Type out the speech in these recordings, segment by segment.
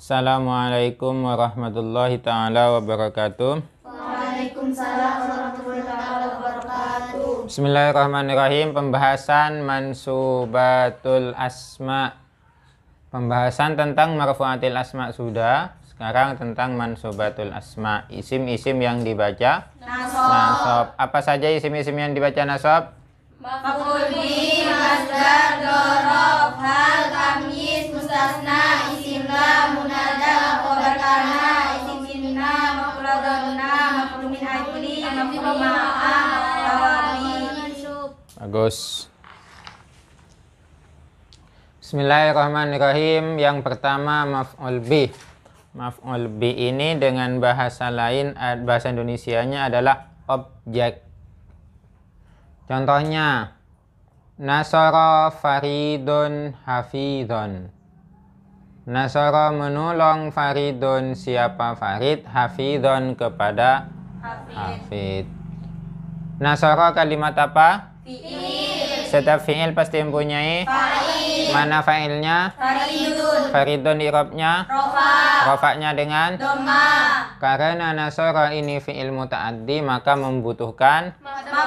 Assalamualaikum warahmatullahi ta'ala wabarakatuh. Waalaikumsalam warahmatullahi wabarakatuh. Bismillahirrahmanirrahim. Pembahasan mansubatul asma. Pembahasan tentang marfu'atil asma sudah. Sekarang tentang mansubatul asma. Isim-isim yang dibaca nasab. Apa saja isim-isim yang dibaca nasab? Maf'ul bih, masdar, dzaraf, hal, tamyiz, mustasna, isim lam, munada, khabar kana, isim inna, maf'ul dhanna, maf'ul min ajli, maf'ul ma'a, tawabi. Bagus. Bismillahirrahmanirrahim. Yang pertama maf'ul bih. Maf'ul bih ini dengan bahasa lain, bahasa Indonesianya adalah objek. Contohnya, nasara faridun hafidhon. Nasara menolong faridun, siapa Farid? Hafidhon, kepada hafid. Nasara kalimat apa? Fi'il. Setiap fi'il pasti mempunyai Fa'il. mana fa'ilnya? Faridun. Faridun i'rabnya? Rofa. Rofaknya dengan? Doma. Karena nasara ini fi'il muta'addi, maka membutuhkan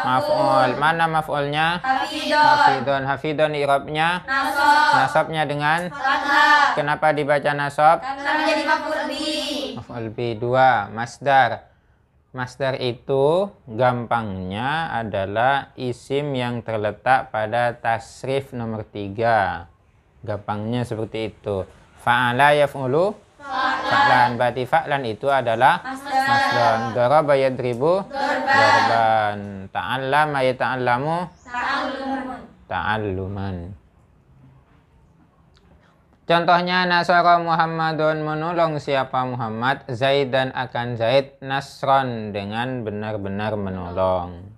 maf'ul. Mana maf'ulnya? Hafidun. Hafidun. Hafidun i'rabnya? Nasab. Nasabnya dengan? Fathah. Kenapa dibaca nasab? Karena menjadi maf'ul bih. Maf'ul bih. 2. Masdar. Masdar itu gampangnya adalah isim yang terletak pada tasrif nomor 3. Gampangnya seperti itu. Fa'ala yaf'ulu fa'lan. Berarti fa'lan itu adalah masdar. Daraba yadribu darban. Ta'allama yata'allamu ta'alluman. Contohnya, nasara Muhammadun, menolong siapa Muhammad? Zaidan akan Zaid, nasron, dengan benar-benar menolong.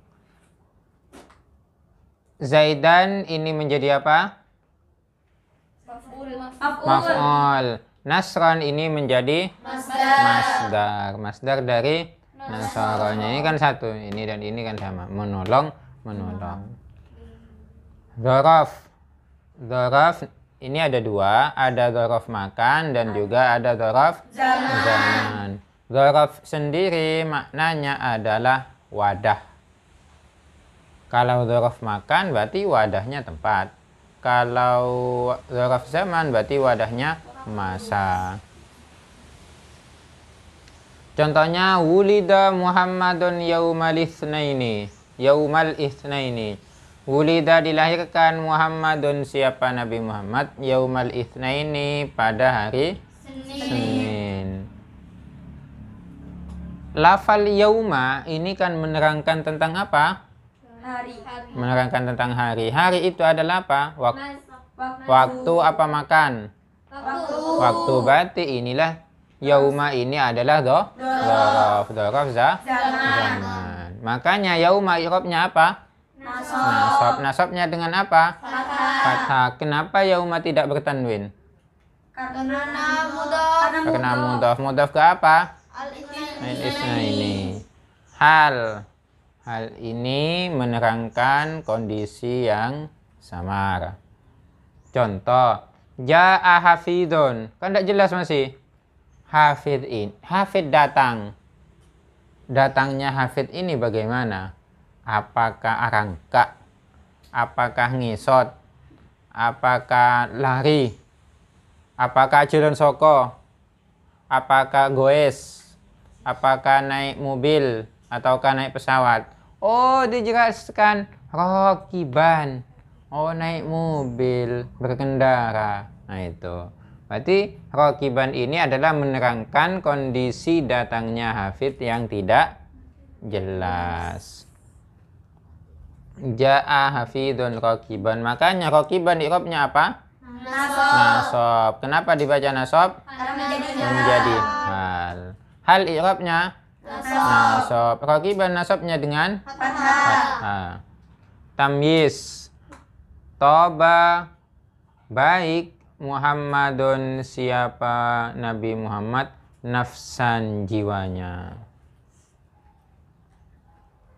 Zaidan ini menjadi apa? Maf'ul. Nasron ini menjadi masdar. Masdar dari nasaranya. Ini kan satu, ini dan ini kan sama. Menolong. Dzaraf. Dzaraf ini ada dua, ada dzaraf makan dan juga ada dzaraf zaman. Dzaraf sendiri maknanya adalah wadah. Kalau dzaraf makan berarti wadahnya tempat. Kalau dzaraf zaman berarti wadahnya masa. Contohnya, wulida Muhammadun yaumal itsnaini. Yaumal itsnaini. Wulida dilahirkan Muhammadun, siapa Nabi Muhammad? Yaumal itsnaini, pada hari Senin. Lafal yauma ini kan menerangkan tentang apa? Hari. Menerangkan tentang hari. Hari itu adalah apa? Waktu apa makan? Waktu. Berarti inilah yauma ini adalah dzaraf zaman. Makanya yauma i'rabnya apa? Nasab. Nasabnya dengan apa? Fathah. Kenapa yauma tidak bertanwin? Karena mudhaf. Karena mudhaf. Mudhaf ke apa? Al-itsnaini. Hal ini menerangkan kondisi yang samar. Contoh, ja'a hafidun. Kan tidak jelas masih. Hafid datang. Datangnya hafid ini bagaimana? Apakah arangka? Apakah ngisot? Apakah lari? Apakah jalan soko? Apakah goes? Apakah naik mobil? Ataukah naik pesawat? Oh, dijelaskan rokiban. Oh, naik mobil, berkendara. Nah itu. Berarti rokiban ini adalah menerangkan kondisi datangnya hafid yang tidak jelas. Ja'a hafidun rokiban. Makanya rokiban i'rabnya apa? Nasab. Kenapa dibaca nasab? Menjadi hal. Hal i'rabnya nasab. Rokiban nasabnya dengan fathah. Tamyiz. Toba, baik Muhammadun, siapa Nabi Muhammad, nafsan, jiwanya.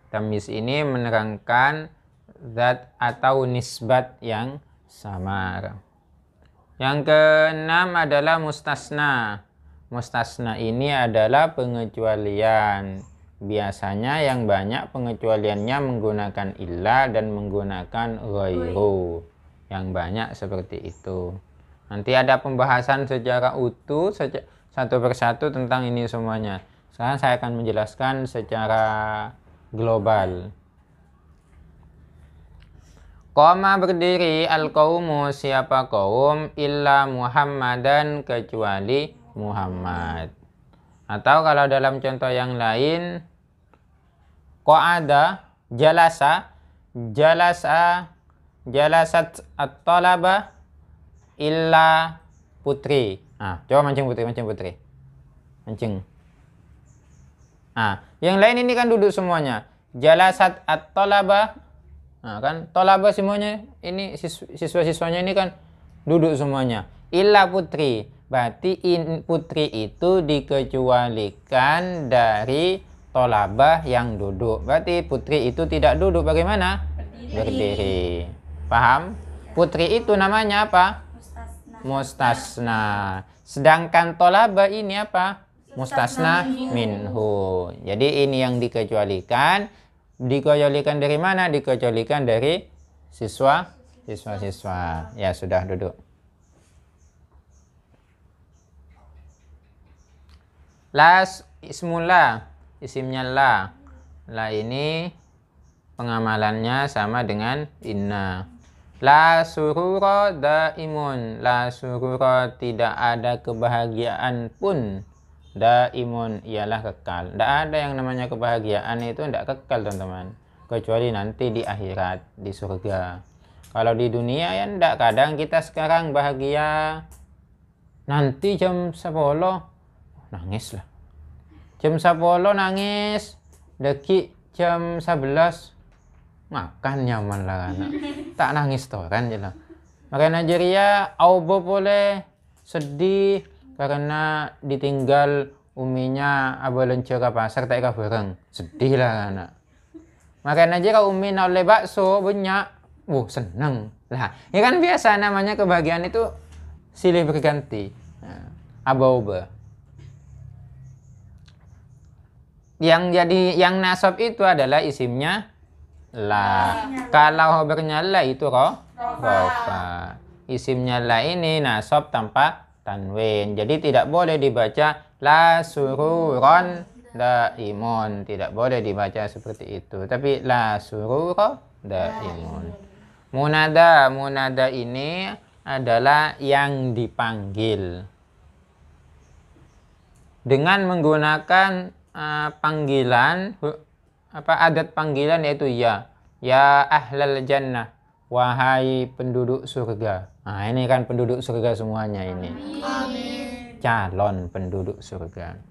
Tamyiz ini menerangkan zat atau nisbat yang samar. Yang keenam adalah mustasna. Mustasna ini adalah pengecualian. Biasanya yang banyak pengecualiannya menggunakan illa dan menggunakan ghairu. Yang banyak seperti itu. Nanti ada pembahasan secara utuh satu persatu tentang ini semuanya. Sekarang saya akan menjelaskan secara global. Qoma berdiri al-qaumu, siapa kaum, illa Muhammadan, kecuali Muhammad. Atau kalau dalam contoh yang lain, qa'ada, jalasat at-talaba illa putri. Coba mancing putri. Mancing. Yang lain ini kan duduk semuanya. Jalasat at-talaba. Kan tolaba semuanya ini siswa-siswanya ini kan duduk semuanya. Illa putri. Berarti putri itu dikecualikan dari tolabah yang duduk. Berarti putri itu tidak duduk, bagaimana? Berdiri. Paham? Putri itu namanya apa? Mustasna. Sedangkan tolabah ini apa? Mustasna minhu. Jadi ini yang dikecualikan. Dikecualikan dari mana? Dikecualikan dari siswa. Ya sudah, duduk. Las ismullah, isimnya la. La ini pengamalannya sama dengan inna. La surura daimun, la surura tidak ada kebahagiaan pun. Daimun ialah kekal. Tidak ada yang namanya kebahagiaan itu tidak kekal, teman-teman. Kecuali nanti di akhirat, di surga. Kalau di dunia ya tidak. Kadang kita sekarang bahagia, nanti jam 10 nangis lah. Jam 10 nangis, deki jam 11 makan nyaman lah anak. Tak nangis toh kan jelas. Makanya Nigeria aubo boleh sedih karena ditinggal uminya abalence ke pasar tak ka bareng. Sedih lah anak. Makanya aja kalau umi nak oleh bakso banyak, senang lah. Ya kan biasa namanya kebahagiaan itu silih berganti. Aba-uba. Yang nasab itu adalah isimnya la. Kalau khobarnya la itu rofa. Isimnya la ini nasab tanpa tanwin. Jadi tidak boleh dibaca la sururon daimun. Tidak boleh dibaca seperti itu. Tapi la sururo daimun. Munada ini adalah yang dipanggil. Dengan menggunakan panggilan, adat panggilan yaitu ya. Ya ahlal jannah. Wahai penduduk surga. Ini kan penduduk surga semuanya ini. Amin. Calon penduduk surga.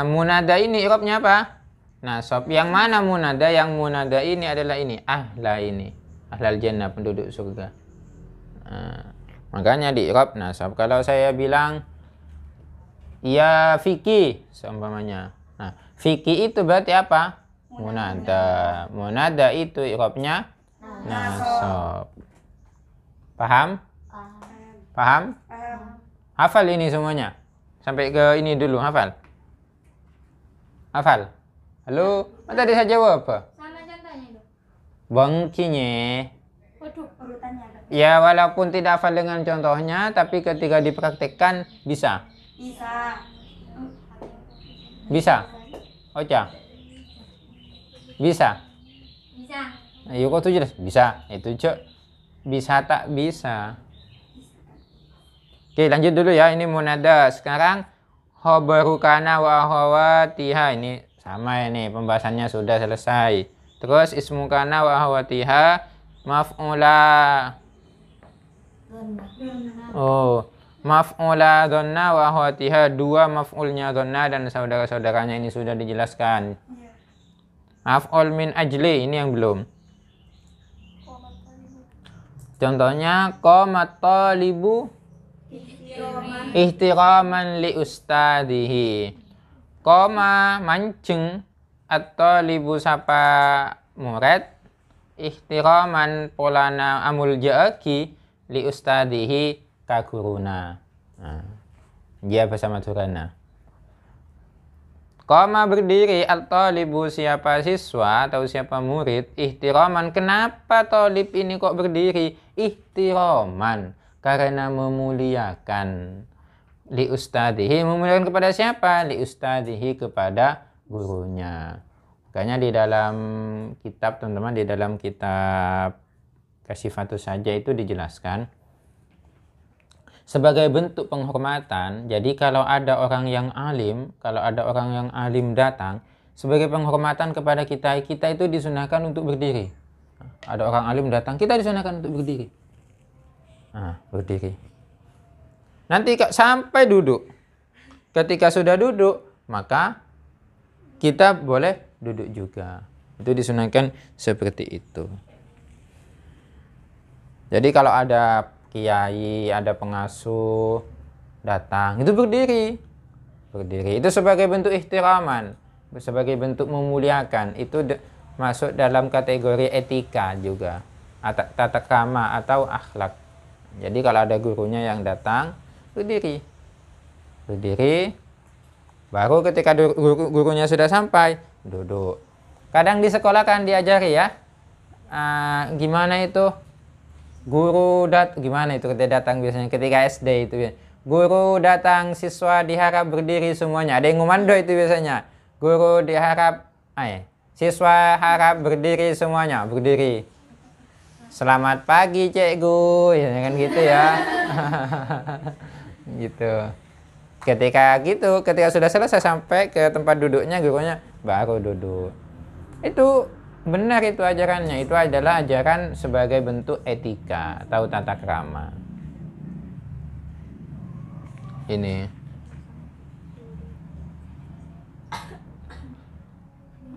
Munada ini i'rabnya apa? Nasab. Yang mana munada? Yang munada ini adalah ini. Ahla ini. Ahlal jannah, penduduk surga. Makanya di i'rab nasab. Kalau saya bilang ya Fiki seumpamanya. Fiki itu berarti apa? Munada. Munada itu i'rabnya nasab. Paham? Paham? Hafal ini semuanya. Sampai ke ini dulu, hafal. Hafal. Halo, tadi saya jawab apa? Sama contohnya itu. Bangkinya. Urutannya ada. Ya, walaupun tidak hafal dengan contohnya, tapi ketika dipraktekkan bisa. Bisa. Oca. Bisa. Ayo kok tuh jelas. Bisa. Itu cok. Bisa tak bisa. Oke, lanjut dulu ya. Ini munada. Sekarang khobaru kana wa akhawatiha. Ini sama ini. Pembahasannya sudah selesai. Terus ismu kana wa akhawatiha maf'ula. Maf'ula dhanna wa akhawatiha. Dua maf'ulnya dhanna dan saudara-saudaranya ini sudah dijelaskan. Maf'ul min ajli ini yang belum. Contohnya qamat talibu ihtiraman li ustadihi. Qama mancing at-talibu sapa murid ihtiraman polana amul jaaki li ustadihi kaguruna. Nah, dia bersama Turana. Qama berdiri at-talibu siapa siswa atau siapa murid ihtiraman. Kenapa talib ini kok berdiri? Ihtiraman, karena memuliakan. Li ustadihi, memuliakan kepada siapa? Li ustadihi, kepada gurunya. Makanya di dalam kitab teman-teman, di dalam kitab Kasyifatus Saja itu dijelaskan sebagai bentuk penghormatan. Jadi kalau ada orang yang alim datang, sebagai penghormatan kepada kita itu disunahkan untuk berdiri. Ada orang alim datang, kita disunahkan untuk berdiri. Nah, berdiri. Nanti sampai duduk. Ketika sudah duduk, maka kita boleh duduk juga. Itu disunahkan seperti itu. Jadi kalau ada kiai, ada pengasuh datang, itu berdiri. Berdiri itu sebagai bentuk ihtiraman, sebagai bentuk memuliakan. Itu masuk dalam kategori etika juga, tata krama atau akhlak. Jadi kalau ada gurunya yang datang, berdiri. Berdiri. Baru ketika gurunya sudah sampai, duduk. Kadang di sekolah kan diajari ya, gimana itu guru gimana itu ketika datang biasanya ketika SD itu ya. Guru datang, siswa diharap berdiri semuanya. Ada yang ngomando itu biasanya. Guru diharap, siswa harap berdiri semuanya, berdiri. Selamat pagi cikgu, ya kan gitu ya. Gitu. Ketika sudah selesai sampai ke tempat duduknya, gurunya baru duduk. Itu benar, itu ajarannya. Itu adalah ajaran sebagai bentuk etika atau tata krama. Ini.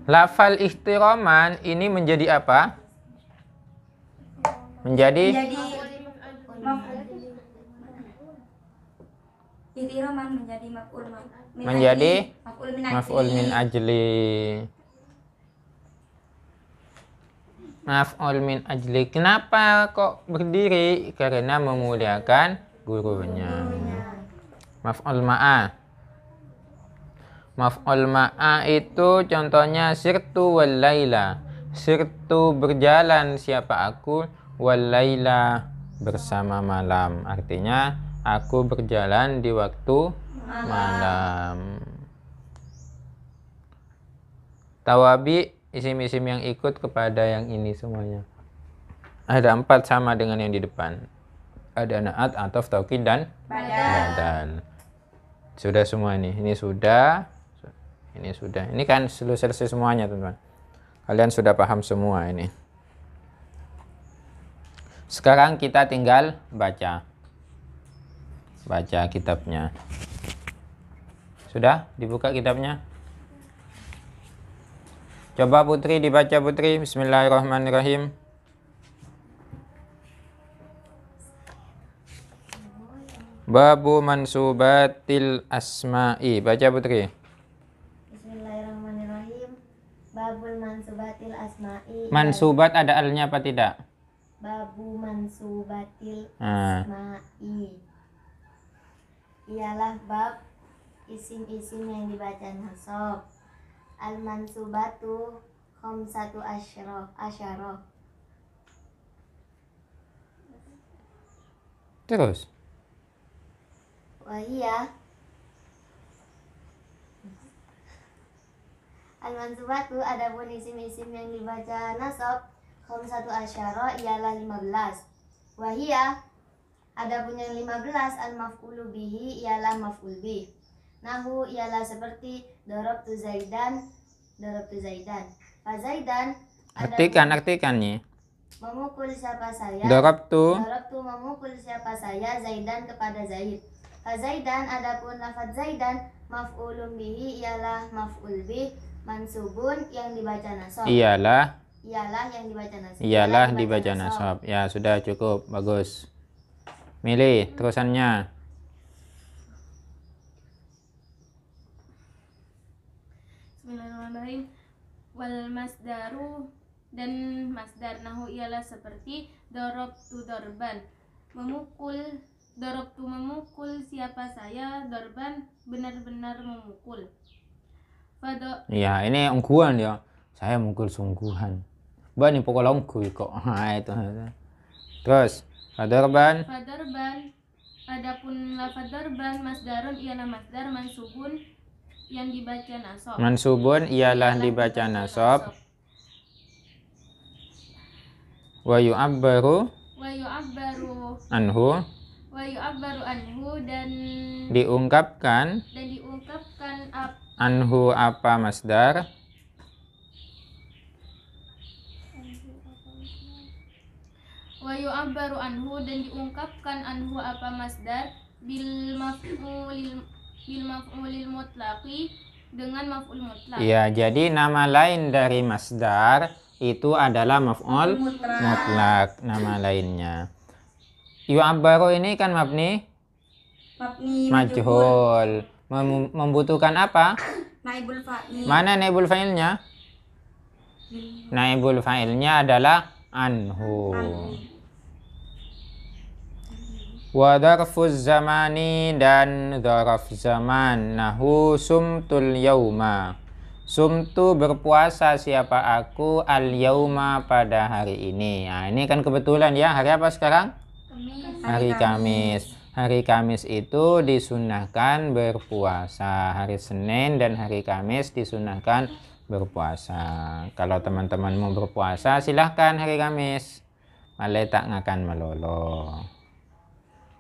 Lafal ihtiraman ini menjadi apa? Menjadi ihtiraman menjadi maf'ul min ajli. Maf'ul min ajli. Kenapa kok berdiri? Karena memuliakan gurunya. Maf'ul ma'a. Maf'ul ma'a itu contohnya sirtu wal laila. Sirtu berjalan siapa aku, wal laila bersama malam. Artinya aku berjalan di waktu malam. Tawabi isim-isim yang ikut kepada yang ini semuanya. Ada 4 sama dengan yang di depan. Ada naat, ataf, taukid, dan badal. Sudah semua ini. Ini sudah. Ini sudah. Ini kan selesai semuanya teman-teman. Kalian sudah paham semua ini. Sekarang kita tinggal baca. Baca kitabnya. Sudah dibuka kitabnya? Coba Putri dibaca Putri. Bismillahirrahmanirrahim. Babu mansubatil asma'i. Baca Putri. Bismillahirrahmanirrahim. Babul mansubatil asma'i. Mansubat ada alnya apa tidak? Babu mansubatil asma'i. Ialah bab isim-isim yang dibaca nasab. Al-mansubatu khamsatu asyarah. Terus. Wahia al-mansubatu, adapun isim-isim yang dibaca nasab khamsatu asyarah ialah 15. Wahia, adapun yang 15 al-maf'ulu bihi ialah maf'ul bih. Nahu ialah seperti darabtu Zaidan. Fa Zaidan, Artikannya. Memukul siapa saya. Darabtu memukul siapa saya Zaidan kepada Zaid. Fa Zaidan, adapun lafaz Zaidan maf'ulun bihi ialah maf'ul bih mansubun yang dibaca nasab. Ialah yang dibaca nasab. Ya, sudah cukup. Bagus. Milih terusannya. Bismillahirrahmanirrahim. Wal masdaru, dan masdar nahu ialah seperti darabtu darban. memukul. Darabtu memukul siapa saya, darban benar-benar memukul. Ya, ini ungguan ya. Saya mukul sungguhan. Mbak ini pokok longgu kok. Nah, itu. Terus, fadarban. Fadarban, adapun lafaz darban masdarun ialah masdar mansubun yang dibaca nasab. Mansubun ialah dibaca nasab. Wa yu'abbaru Wa yu'abbaru anhu dan diungkapkan anhu apa masdar. Wa yu'abbaru anhu dan diungkapkan anhu apa masdar bil maf'ulil mutlaqi dengan maf'ul mutlaq. Ya, jadi nama lain dari masdar itu adalah maf'ul mutlaq, nama lainnya. Yu'abbaru ini kan mabni majhul. Membutuhkan apa? Naibul fa'il. Mana naibul fa'ilnya? Naibul fa'ilnya adalah anhu. Wa dzarfuz zamani dan dzaraf zaman. Nahu sumtul yauma. Sumtu berpuasa siapa aku al yauma pada hari ini. Nah, ini kan kebetulan ya, hari apa sekarang? Hari Kamis. Hari Kamis itu disunahkan berpuasa. Hari Senin dan hari Kamis disunahkan berpuasa. Kalau teman-teman mau berpuasa silahkan hari Kamis. Malai tak ngakan melolo.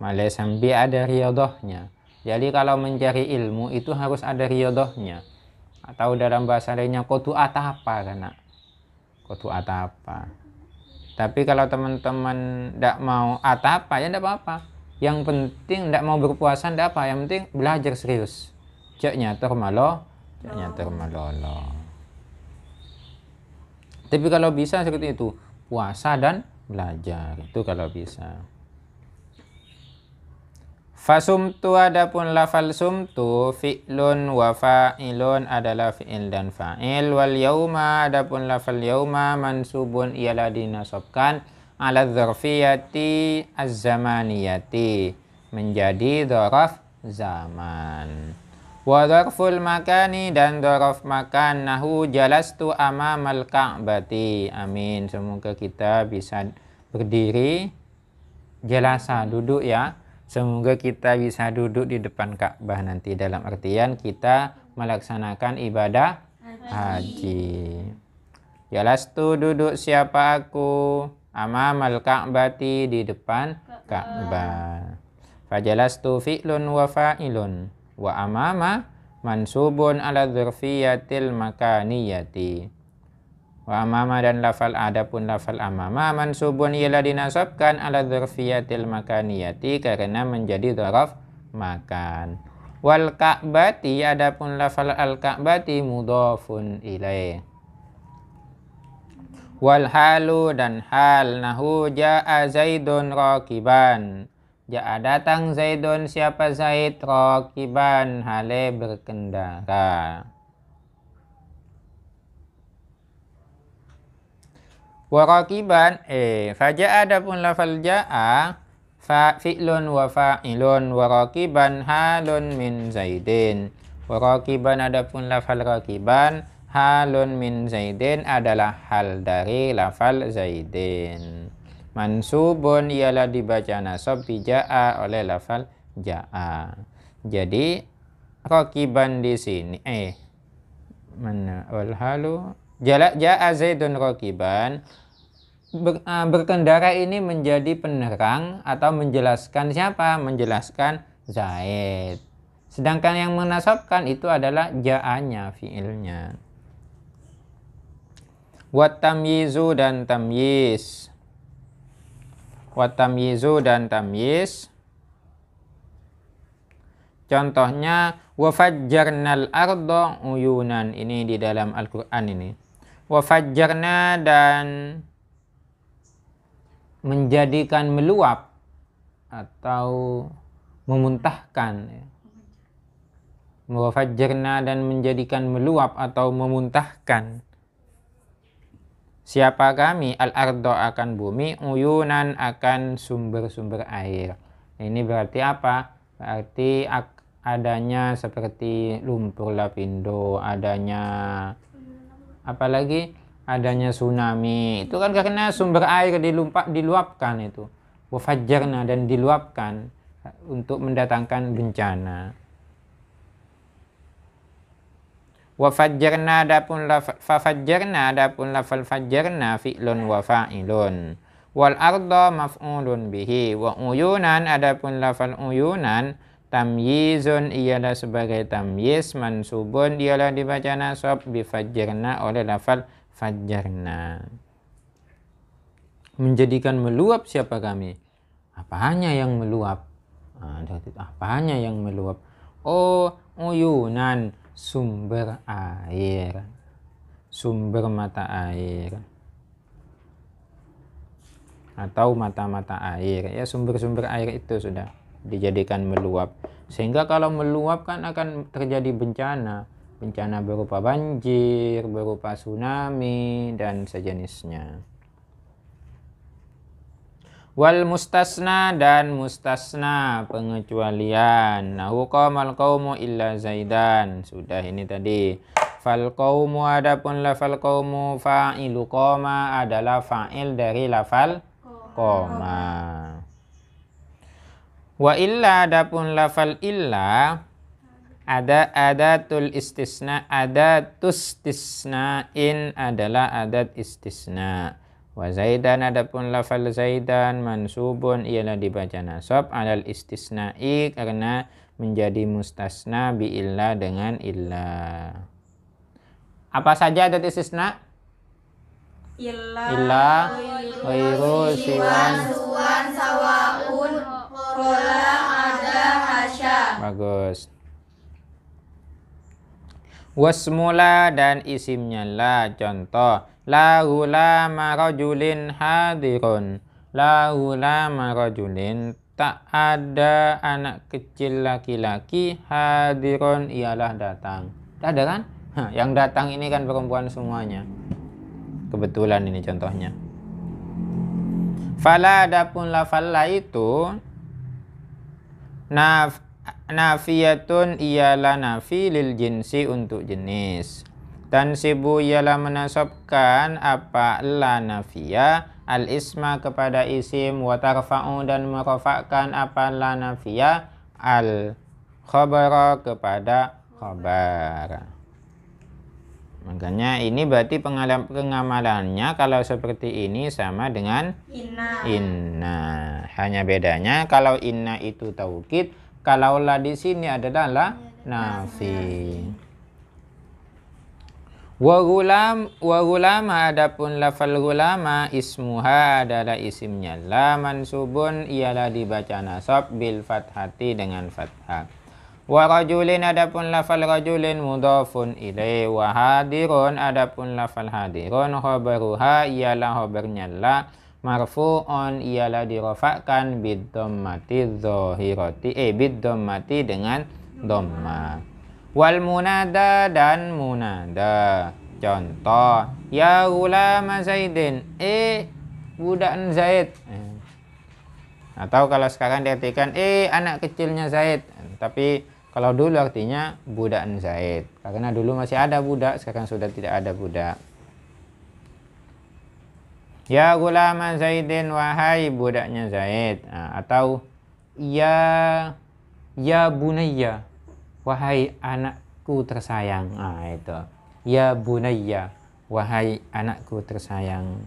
Malai sambil ada riyadhahnya. Jadi kalau mencari ilmu itu harus ada riyadhahnya. Atau dalam bahasa lainnya kotu atapa kan? Kotu atapa. Tapi kalau teman-teman tidak mau atapa ya tidak apa-apa. Yang penting tidak mau berpuasa tidak apa. Yang penting belajar serius. Jak nyatur malolo. Tapi kalau bisa seperti itu, puasa dan belajar itu kalau bisa. Fasumtu adapun lafal sumtu fi'lun wa fa'ilun adalah fi'il dan fa'il. Wal yauma adapun lafal yauma mansubun ialah dinasabkan ala dzarfiyati az-zamaniyati menjadi dzaraf zaman. Wa dzarful makani dan dzaraf makan nahu jalastu amamal ka'bati. Amin. Semoga kita bisa berdiri jalasa duduk ya. Semoga kita bisa duduk di depan Ka'bah nanti dalam artian kita melaksanakan ibadah haji. Jalastu duduk siapa aku amamal Ka'bati di depan Ka'bah. Fajalastu fi'lun wa fa'ilun wa amama mansubun ala dzarfiyatil makaniyati. Wa amama dan lafal adapun lafal amama mansubun ialah dinasabkan ala dzarfiyatil makaniyati karena menjadi dzaraf makan. Wal ka'bati adapun lafal al ka'bati mudhafun ilaih. Wal halu dan hal nahu ja'a zaidun rakiban. Ja'a datang zaidun siapa Zaid rakiban hale berkendara. Warakiban faja'a adapun lafal ja'a fi'lun wa fa'ilun warakiban halun min zaidin. Warakiban adapun lafal rakiban halun min zaidin adalah hal dari lafal zaidin. Mansubun ialah dibaca nasab ja'a oleh lafal ja'a. Jadi rakiban di sini mana wal halu ja'a zaidun rakiban berkendara ini menjadi penerang atau menjelaskan siapa? Menjelaskan Zaid. Sedangkan yang menasabkan itu adalah ja'anya fiilnya. Wat tamyizu dan tamyiz. Wat tamyizu dan tamyiz. Contohnya wa fajjarnal arda uyunan, ini di dalam Al-Qur'an ini. Wa fajjarna dan menjadikan meluap atau memuntahkan. Wa fajjarna dan menjadikan meluap atau memuntahkan. siapa kami, al-ardo akan bumi, uyunan akan sumber-sumber air. Ini berarti apa? Berarti adanya seperti lumpur lapindo, adanya apalagi adanya tsunami. Itu kan karena sumber air diluapkan itu. Wafajjarna, dan diluapkan untuk mendatangkan bencana. Wafajjarna adapun fafajjarna adapun lafal fajjarna fi'lun wa fa'ilun. Wal arda maf'ulun bihi. Wa uyunan adapun lafal uyunan tamyizun ialah sebagai tamyiz, mansubun ialah dibaca nasab, bifajjarna oleh lafal fajjarna. Menjadikan meluap siapa kami? Apanya yang meluap? Apanya yang meluap? Oh, uyunan, sumber air, sumber mata air, atau mata-mata air. Ya, sumber-sumber air itu sudah dijadikan meluap. Sehingga kalau meluap kan akan terjadi bencana. Bencana berupa banjir, berupa tsunami, dan sejenisnya. Wal mustasna, dan mustasna pengecualian. Nahu qamal qaumu illa zaidan. Sudah ini tadi. Fal qaumu adapun lafal qaumu fa'ilu qama adalah fa'il dari lafal qama. Wa illa adapun lafal illa ada adatul istisna, adatus istisna'in adalah adat istisna. Wa zaidan adapun lafal zaidan mansubun ialah dibaca nasab alal istisna'i karena menjadi mustasna bi illa dengan illa. Apa saja adat istisna? Illa, ghairu, siwan, sawaun, kola, ada, hasya. Bagus. Wasmula, dan isimnya la. Contoh, la ghulama rajulin hadirun. La ghulama rajulin, tak ada anak kecil laki-laki, hadirun ialah datang. Tak ada kan? Yang datang ini kan perempuan semuanya. Kebetulan ini contohnya. Fala adapun lafal la itu nafiyatun ialah nafi lil jinsi untuk jenis. Tansibu ialah menasabkan apa la nafiya al isma kepada isim, wa tarfa'u dan merafa'kan apa la nafiya al khabara kepada khabar. Makanya ini berarti pengamalannya kalau seperti ini sama dengan inna. Hanya bedanya kalau inna itu taukid, kalau la di sini adalah nafi. Wa gulama adapun lafal gulama ismuha adalah isimnya la, mansubun ialah dibaca nasab bil fathati dengan fathah. Wa rajulin adapun lafal rajulin mudhafun ilaih. Wa hadirun adapun lafal hadirun khabaruha ialah khabarnya la, marfu'un ialah dirafa'kan bid dhammati dhahirati bid dhammati dengan dhamma. Wal munada, dan munada. Contoh, ya gulama zaidin, budak Zaid. Atau kalau sekarang diartikan anak kecilnya Zaid. Tapi kalau dulu artinya budak Zaid. Karena dulu masih ada budak, sekarang sudah tidak ada budak. Ya gulama Zaidin, wahai budaknya Zaid. Atau ya bunayya, wahai anakku tersayang. Itu. Ya bunayya, wahai anakku tersayang.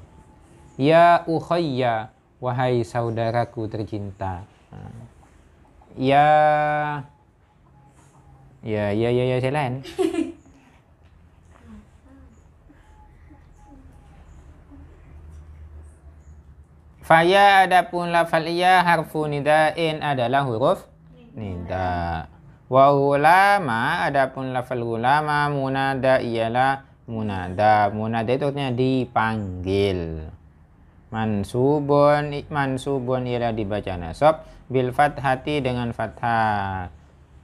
Ya ukhayya, wahai saudaraku tercinta. Ya jalan. Faya adapun lafal ya harfu nida'in adalah huruf nida. Wa gulama adapun lafal gulama munada ialah munada. Munada itu artinya dipanggil. Mansubun ialah dibaca nasab bil fathati dengan fathah.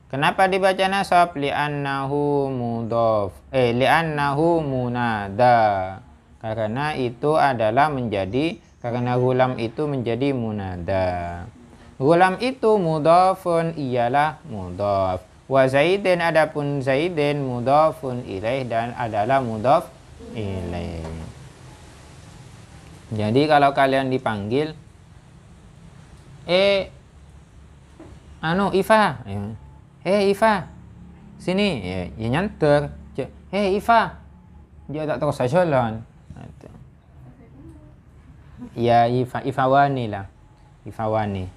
Kenapa dibaca nasab? Li'annahu mudhaf. Li'annahu munada. karena itu adalah karena gulam itu menjadi munada. Gulam itu mudhafun ialah mudhaf. Wa Zaidin adapun Zaidin mudhafun ilaih dan adalah mudhaf ilaih. Jadi kalau kalian dipanggil Iva, Iva, sini, ya nyanter. Iva, dia tak terus jalan. Ya Ifawani lah, Ifawani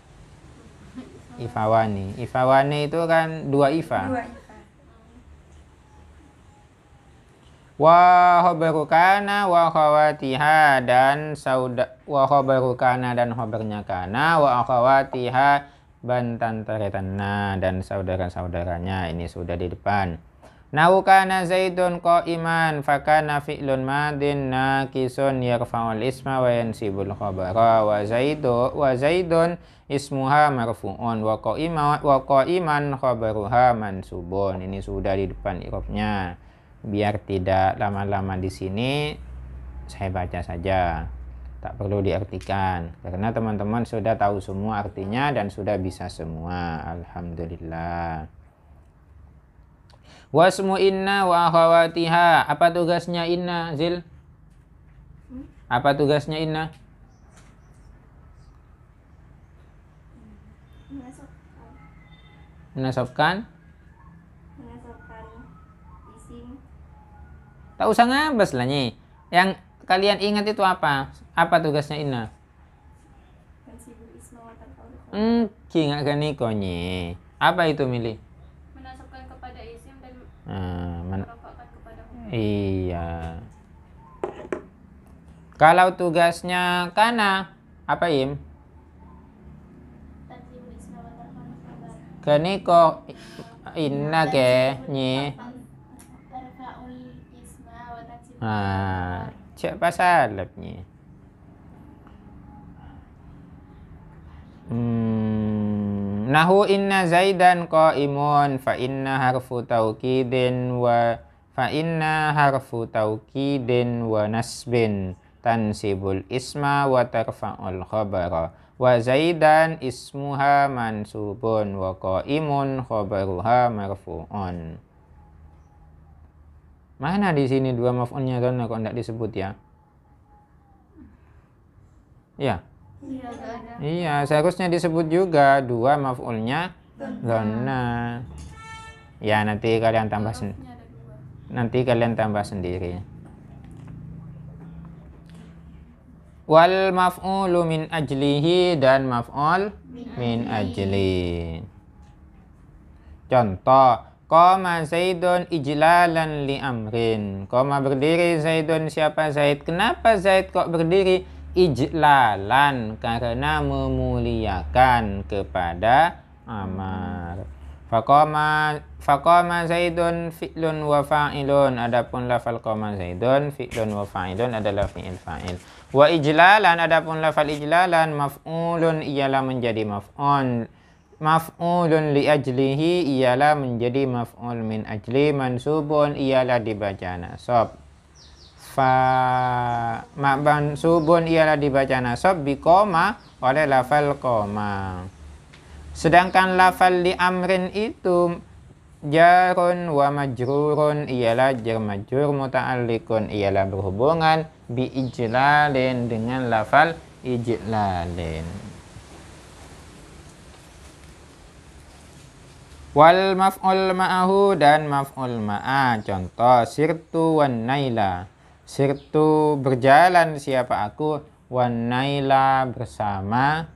itu kan 2 Iva. Wa khabaru kana wa khawatiha dan wa khabaru kana dan khabarnya kana wa akhawatiha bantan taretanna dan saudara-saudaranya. Ini sudah di depan. Nahu kana Zaidun qa'iman fakana fi'lun madin naqisun yarfa'ul isma wa yansibul khabara wa Zaidun ismuha marfu'un wa qa'iman khabaruha mansubun. Ini sudah di depan i'rabnya. Biar tidak lama-lama di sini, saya baca saja. Tak perlu diartikan karena teman-teman sudah tahu semua artinya dan sudah bisa semua. Alhamdulillah. Wasmu inna wa akhawatiha. Apa tugasnya inna, Zil? Apa tugasnya inna? Menasabkan isim. Tak usah ngabas lah nih. Yang kalian ingat itu apa? Apa tugasnya inna? Ingat kan ikonye. Apa itu milih? Menasabkan kepada isim dan merofakkan kepada iya. Kalau tugasnya kana, apa Im? Kaniko inna ke nyi. Cek pasalapnya. Nahu inna Zaidan qa'imun fa inna harfu taukidin wa nasbin tansibul isma wa tarfa'ul khabara wa Zaidan ismuha mansubun wa qa'imun khabaruha marfu'un. Mana di sini 2 maf'ulnya dhanna kok enggak disebut ya? Iya. Iya, seharusnya disebut juga 2 maf'ulnya dhanna. Ya, nanti kalian tambah sendiri. Wal maf'ulu min ajlihi dan maf'ul min ajli. Contoh, qama Zaidun ijlalan li amrin. Qama berdiri Zaidun, siapa Zaid? Kenapa Zaid kok berdiri? Ijlalan, karena memuliakan kepada amar. Faqama Zaidun fi'lun wa fa'ilun. Adapun lafal qama Zaidun fi'lun wa fa'ilun adalah fi'il fa'il. Wa ijlalan, adapun lafal ijlalan maf'ulun ialah menjadi maf'ul. Maf'ulun li ajlihi ialah menjadi maf'ul min ajli. Mansubun ialah dibaca nasab. Mansubun ialah dibaca nasab bi qoma oleh lafal qoma. Sedangkan lafal li amrin itu jarun wa majrurun ialah jar majrur muta'alliqun ialah berhubungan bi ijlalin dengan lafal ijlalin. Wal maf'ul ma'ahu dan maf'ul ma'a. Contoh, sirtu wan naila. Sirtu berjalan siapa aku, wan naila bersama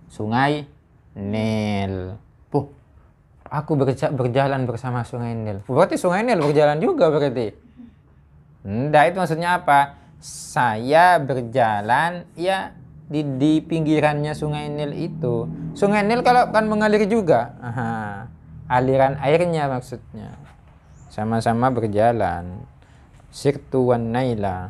sungai Nil. Aku berjalan bersama sungai Nil. Berarti sungai Nil berjalan juga berarti. Nggak, itu maksudnya apa? Saya berjalan ya di pinggirannya sungai Nil itu. Sungai Nil kalau kan mengalir juga. Aliran airnya maksudnya. Sama-sama berjalan. Sirtu wan naila.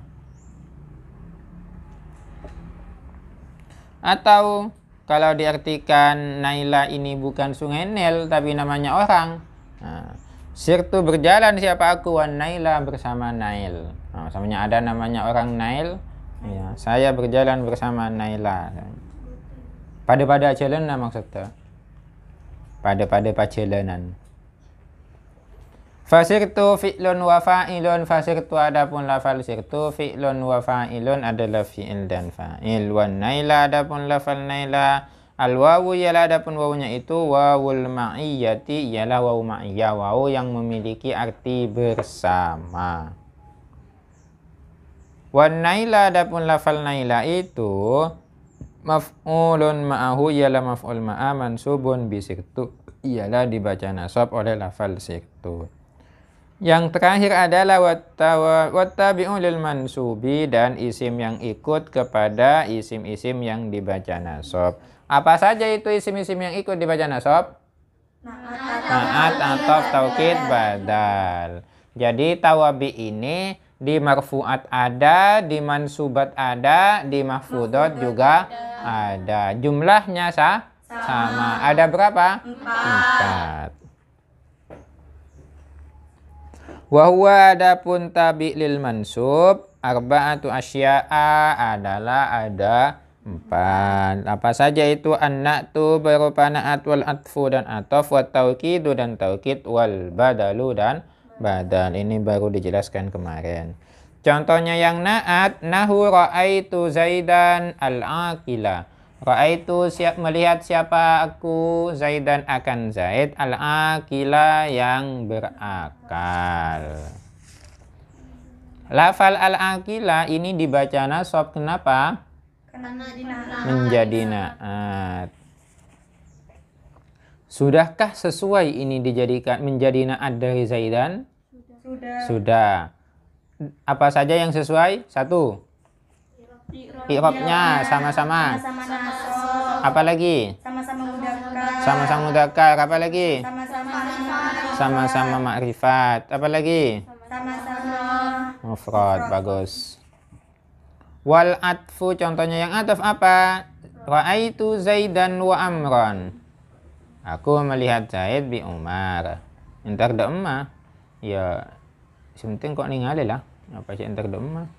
Atau kalau diartikan Naila ini bukan sungai Nil tapi namanya orang. Sirtu berjalan siapa aku, wan Naila bersama Nail. Nah, samanya ada namanya orang Nail. Ya, saya berjalan bersama Naila. Pada jalan maksudnya. Pada perjalanan. Fasirtu fi'lun wa fa'ilun. Fasirtu adapun lafal sirtu fi'lun wa fa'ilun adalah fi'il dan fa'il. Wan naila adapun lafal naila. Al wawu ialah adapun wawunya itu wawul ma'iyyati ialah wawu ma'iyyah, wawu yang memiliki arti bersama. Wan naila adapun lafal naila itu maf'ulun ma'ahu ialah maf'ul ma'a mansubun bisirtu ialah dibaca nasab oleh lafal sirtu. Yang terakhir adalah wattabi'u lil mansubi dan isim yang ikut kepada isim-isim yang dibaca nasab. Apa saja itu isim-isim yang ikut dibaca nasab? Naat, ataf, taukid, badal. Jadi tawabi ini di marfu'at ada, di mansubat ada, di mahfudat juga ada. Jumlahnya sama. Ada berapa? 4. Wa adapun tabi lil mansub arba'atu asya'a adalah ada 4. Apa saja itu? An-na'tu berupa na'at wal atfu dan ataf, wa taukidu dan taukid, wal badalu dan badal. Ini baru dijelaskan kemarin. Contohnya yang na'at, nahu ra'aitu Zaidan al-aqila. Ra'aitu melihat siapa aku, Zaidan akan Zaid, al-aqila yang berakal. Lafal al-aqila ini dibaca nasab kenapa? Menjadi na'at. Sudahkah sesuai ini dijadikan menjadi na'at dari Zaidan? Sudah. Apa saja yang sesuai? 1. I'rabnya sama-sama. Apa lagi? Sama-sama mudzakkar. Apa lagi? Sama-sama ma'rifat. Apa lagi? Mufrad. Bagus. Wal atfu, contohnya yang ataf apa? Ra'aitu Zaidan wa Amran. Aku melihat Zaid bi Umar. Entar da emma. Ya, penting kok ningali lah. Apa sih entar da emma?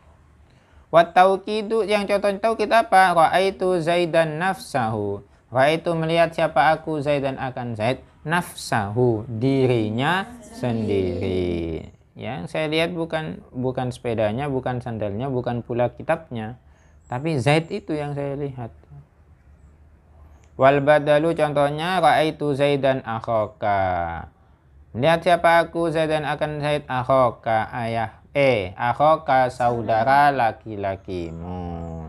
Wa taukidu, yang contoh taukid apa? Ra'aitu Zaidan nafsahu. Ra'aitu melihat siapa aku, Zaidan akan Zaid, nafsahu dirinya sendiri. Yang saya lihat bukan sepedanya, bukan sandalnya, bukan pula kitabnya, tapi Zaid itu yang saya lihat. Wal badalu, contohnya ra'aitu Zaidan akhaka. Melihat siapa aku, Zaidan akan Zaid, akhaka ayah. Akhaka saudara laki-lakimu.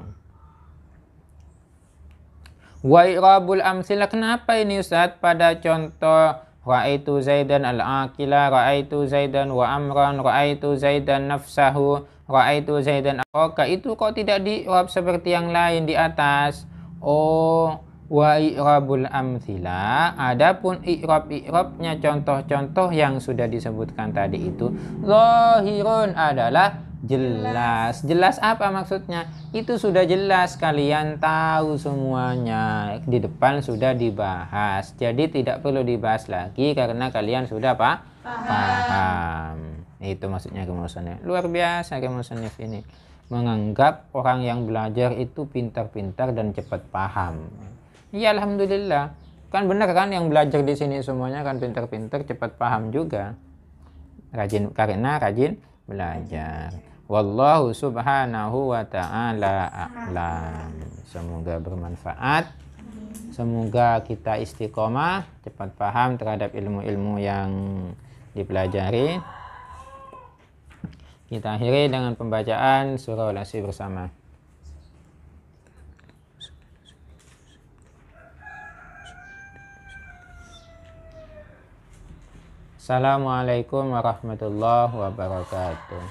Wa i'rabul amsilah, kenapa ini Ustaz? Pada contoh ra'aitu Zaidan al-aqila, ra'aitu Zaidan wa Amran, ra'aitu Zaidan nafsahu, ra'aitu Zaidan akhaka, itu kok tidak di-i'rab seperti yang lain di atas? Wa i'rabul amthila, adapun i'rabnya contoh-contoh yang sudah disebutkan tadi itu zahirun adalah jelas. Jelas apa maksudnya? Itu sudah jelas, kalian tahu semuanya, di depan sudah dibahas, jadi tidak perlu dibahas lagi karena kalian sudah paham. Itu maksudnya kemusannya. Luar biasa kemusannya ini, menganggap orang yang belajar itu pintar-pintar dan cepat paham. Ya alhamdulillah, kan benar kan yang belajar di sini semuanya kan pintar-pintar, cepat paham juga. Karena rajin belajar. Wallahu subhanahu wa ta'ala a'lam. Semoga bermanfaat. Semoga kita istiqomah, cepat paham terhadap ilmu-ilmu yang dipelajari. Kita akhiri dengan pembacaan surah Al-Asr bersama. Assalamualaikum warahmatullahi wabarakatuh.